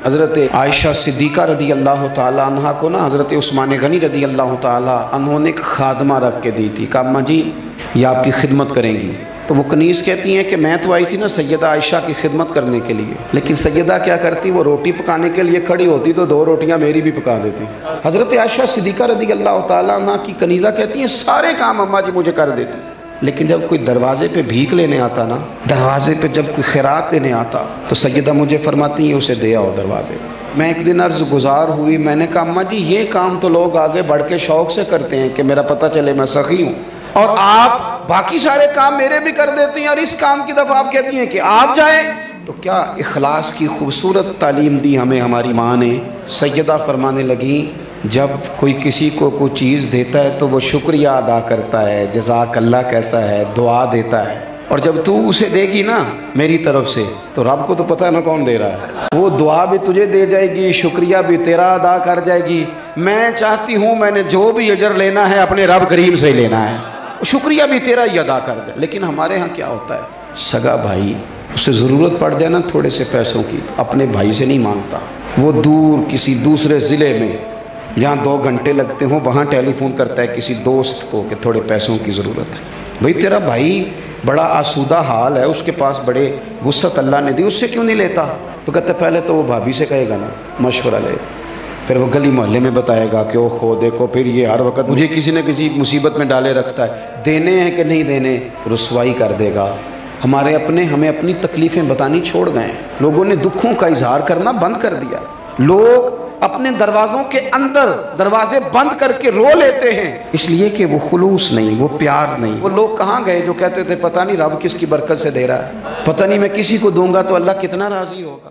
حضرت عائشہ صدیقہ رضی اللہ تعالیٰ عنہ کو نا حضرت عثمان غنی رضی اللہ تعالیٰ عنہ نے ایک خادمہ رکھ کے دی تھی کہ اماں جی یہ آپ کی خدمت کریں گی۔ تو وہ کنیز کہتی ہیں کہ میں تو آئی تھی نا سیدہ عائشہ کی خدمت کرنے کے لیے، لیکن سیدہ کیا کرتی، وہ روٹی پکانے کے لیے کھڑی ہوتی تو 2 روٹیاں میری بھی پکا دیتی۔ حضرت عائشہ صدیقہ رضی اللہ تعالیٰ عنہ کی کنیزہ کہتی ہیں سارے کام اماں جی مجھے کر دیتی، لیکن جب کوئی دروازے پہ بھیک لینے آتا نا، دروازے پہ جب کوئی خیرات دینے آتا تو سیدہ مجھے فرماتی ہیں اسے دے آؤ دروازے۔ میں ایک دن عرض گزار ہوئی، میں نے کہا اماں جی یہ کام تو لوگ آگے بڑھ کے شوق سے کرتے ہیں کہ میرا پتہ چلے میں سخی ہوں، اور آپ باقی سارے کام میرے بھی کر دیتی ہیں، اور اس کام کی دفعہ آپ کہتی ہیں کہ آپ جائیں۔ تو کیا اخلاص کی خوبصورت تعلیم دی ہمیں ہماری ماں نے۔ سیدہ فرمانے لگیں جب کوئی کسی کو کوئی چیز دیتا ہے تو وہ شکریہ ادا کرتا ہے، جزاک اللہ کہتا ہے، دعا دیتا ہے، اور جب تو اسے دے گی نا میری طرف سے تو رب کو تو پتہ ہے نا کون دے رہا ہے، وہ دعا بھی تجھے دے جائے گی، شکریہ بھی تیرا ادا کر جائے گی۔ میں چاہتی ہوں میں نے جو بھی اجر لینا ہے اپنے رب کریم سے لینا ہے، شکریہ بھی تیرا ہی ادا کر جائے۔ لیکن ہمارے ہاں کیا ہوتا ہے، سگا بھائی اسے ضرورت پڑ جائے نا تھوڑے سے پیسوں کی تو اپنے بھائی سے نہیں مانگتا، وہ دور کسی دوسرے ضلع میں جہاں 2 گھنٹے لگتے ہوں وہاں ٹیلی فون کرتا ہے کسی دوست کو کہ تھوڑے پیسوں کی ضرورت ہے۔ بھئی تیرا بھائی بڑا آسودہ حال ہے، اس کے پاس بڑے وسعت اللہ نے دی، اس سے کیوں نہیں لیتا؟ تو کہتے پہلے تو وہ بھابھی سے کہے گا نا، مشورہ لے، پھر وہ گلی محلے میں بتائے گا کہ اوہ دیکھو پھر یہ ہر وقت مجھے کسی نہ کسی مصیبت میں ڈالے رکھتا ہے، دینے ہیں کہ نہیں دینے، رسوائی کر دے گا۔ ہمیں اپنی تکلیفیں بتانی چھوڑ گئے ہیں، لوگوں نے دکھوں کا اظہار کرنا بند کر دیا، لوگ اپنے دروازوں کے اندر دروازے بند کر کے رو لیتے ہیں، اس لیے کہ وہ خلوص نہیں، وہ پیار نہیں۔ وہ لوگ کہاں گئے جو کہتے تھے پتہ نہیں رب کس کی برکت سے دے رہا ہے، پتہ نہیں میں کسی کو دوں گا تو اللہ کتنا راضی ہوگا۔